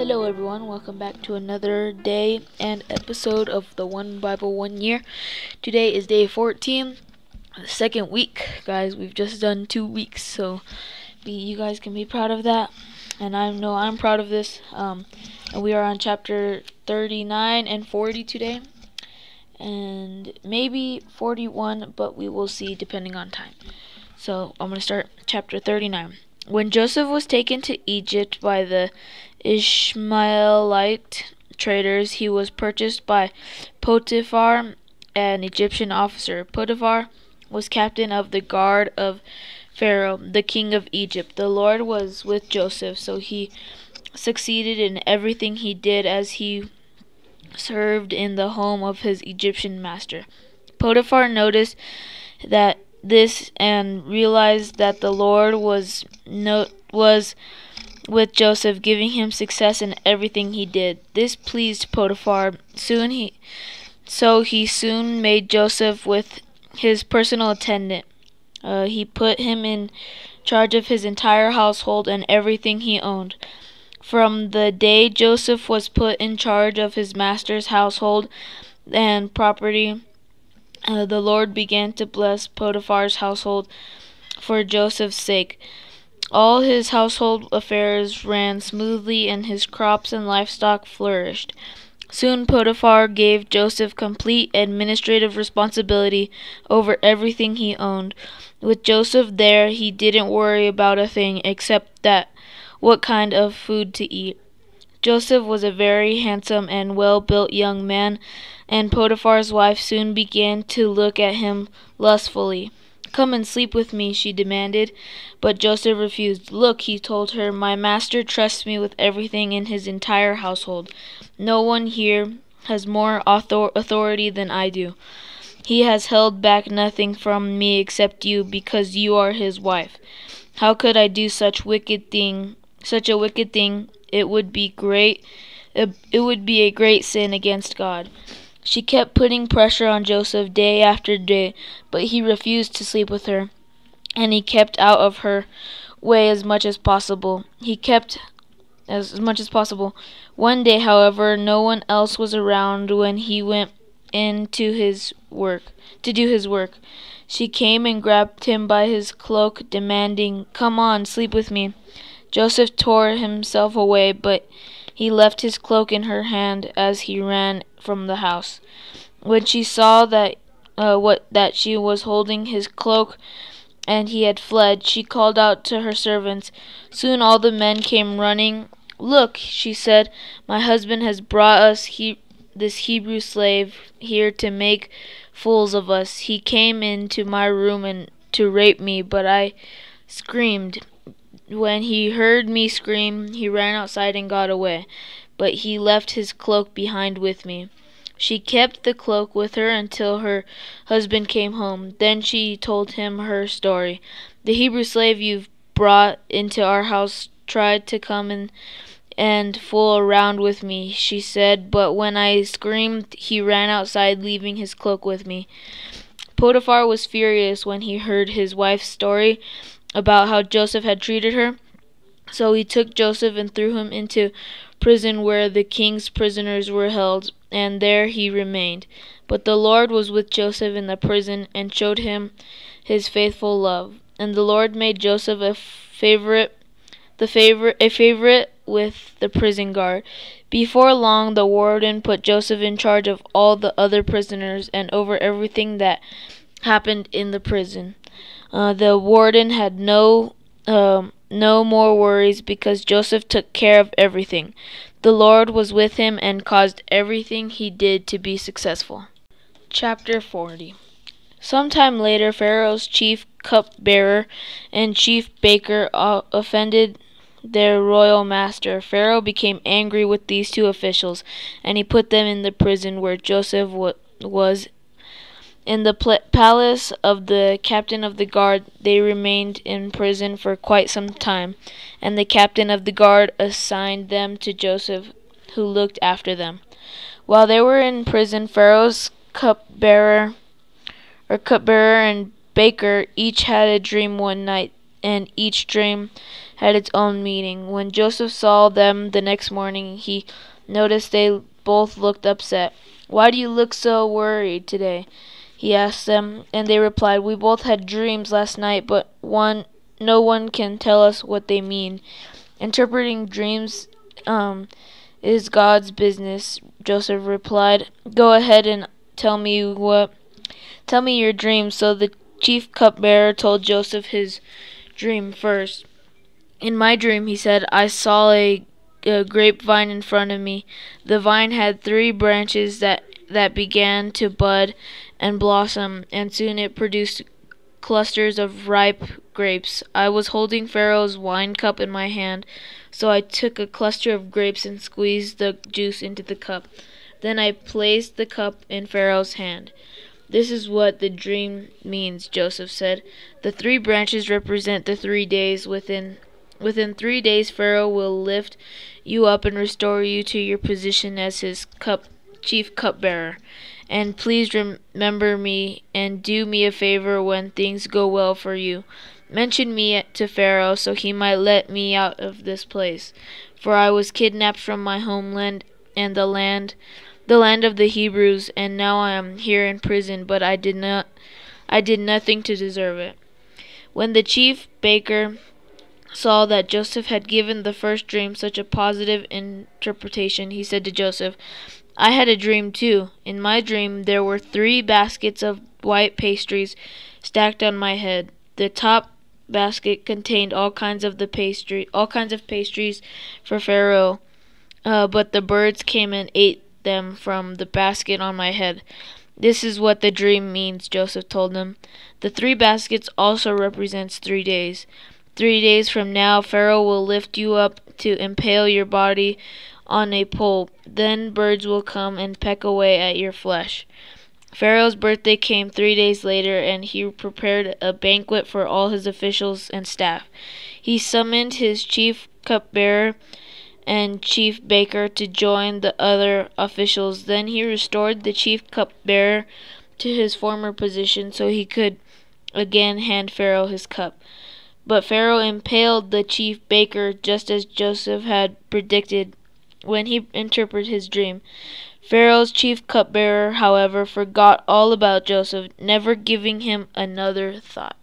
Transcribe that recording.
Hello everyone, welcome back to another day and episode of the One Bible 1 Year. Today is day 14, the second week. Guys, we've just done 2 weeks, so you guys can be proud of that. And I know I'm proud of this. And we are on chapter 39 and 40 today. And maybe 41, but we will see depending on time. So I'm going to start chapter 39. When Joseph was taken to Egypt by the Ishmaelite traders, he was purchased by Potiphar, an Egyptian officer. Potiphar was captain of the guard of Pharaoh, the king of Egypt. The Lord was with Joseph, so he succeeded in everything he did as he served in the home of his Egyptian master. Potiphar noticed that this and realized that the Lord was with Joseph, giving him success in everything he did. This pleased Potiphar. He soon made Joseph with his personal attendant. He put him in charge of his entire household and everything he owned. From the day Joseph was put in charge of his master's household and property, the Lord began to bless Potiphar's household for Joseph's sake. All his household affairs ran smoothly, and his crops and livestock flourished. Soon Potiphar gave Joseph complete administrative responsibility over everything he owned. With Joseph there, he didn't worry about a thing except what kind of food to eat. Joseph was a very handsome and well-built young man, and Potiphar's wife soon began to look at him lustfully. "Come and sleep with me," she demanded, but Joseph refused. "Look," he told her, "my master trusts me with everything in his entire household. No one here has more authority than I do. He has held back nothing from me except you, because you are his wife. How could I do such a wicked thing? It would be a great sin against God." She kept putting pressure on Joseph day after day, but he refused to sleep with her, and he kept out of her way as much as possible. One day, however, no one else was around when he went in to do his work. She came and grabbed him by his cloak, demanding, "Come on, sleep with me." Joseph tore himself away, but he left his cloak in her hand as he ran from the house. When she saw that she was holding his cloak and he had fled, she called out to her servants. Soon all the men came running. "Look," she said, "my husband has brought us this Hebrew slave here to make fools of us. He came into my room and to rape me, but I screamed. When he heard me scream, he ran outside and got away, but he left his cloak behind with me." She kept the cloak with her until her husband came home. Then she told him her story. "The Hebrew slave you've brought into our house tried to come and fool around with me," she said, "but when I screamed, he ran outside, leaving his cloak with me." Potiphar was furious when he heard his wife's story about how Joseph had treated her. So he took Joseph and threw him into prison where the king's prisoners were held, and there he remained. But the Lord was with Joseph in the prison and showed him his faithful love. And the Lord made Joseph a favorite with the prison guard. Before long, the warden put Joseph in charge of all the other prisoners and over everything that happened in the prison. The warden had no more worries because Joseph took care of everything. The Lord was with him and caused everything he did to be successful. Chapter 40. Sometime later, Pharaoh's chief cupbearer and chief baker offended their royal master. Pharaoh became angry with these two officials, and he put them in the prison where Joseph was. In the palace of the captain of the guard, they remained in prison for quite some time, and the captain of the guard assigned them to Joseph, who looked after them. While they were in prison, Pharaoh's cupbearer and baker each had a dream one night. and each dream had its own meaning. When Joseph saw them the next morning, he noticed they both looked upset. "Why do you look so worried today?" he asked them, and they replied, "We both had dreams last night, but no one can tell us what they mean." "Interpreting dreams is God's business," Joseph replied. "Go ahead and tell me your dream." So the chief cupbearer told Joseph his dream first. "In my dream," he said, "I saw a grapevine in front of me. The vine had 3 branches that began to bud and blossom, and soon it produced clusters of ripe grapes. I was holding Pharaoh's wine cup in my hand, so I took a cluster of grapes and squeezed the juice into the cup. Then I placed the cup in Pharaoh's hand." "This is what the dream means," Joseph said. "The 3 branches represent the 3 days. Within 3 days, Pharaoh will lift you up and restore you to your position as his chief cupbearer. And please remember me and do me a favor when things go well for you. Mention me to Pharaoh so he might let me out of this place. For I was kidnapped from my homeland and the land of the Hebrews, and now I am here in prison, but I did nothing to deserve it." When the chief baker saw that Joseph had given the first dream such a positive interpretation, he said to Joseph, "I had a dream too. In my dream there were 3 baskets of white pastries stacked on my head. The top basket contained all kinds of pastries for Pharaoh, but the birds came and ate them from the basket on my head." "This is what the dream means," Joseph told them. "The 3 baskets also represents 3 days. 3 days from now, Pharaoh will lift you up to impale your body on a pole. Then birds will come and peck away at your flesh." Pharaoh's birthday came 3 days later, and he prepared a banquet for all his officials and staff. He summoned his chief cupbearer and chief baker to join the other officials. Then he restored the chief cupbearer to his former position so he could again hand Pharaoh his cup. But Pharaoh impaled the chief baker just as Joseph had predicted when he interpreted his dream. Pharaoh's chief cupbearer, however, forgot all about Joseph, never giving him another thought.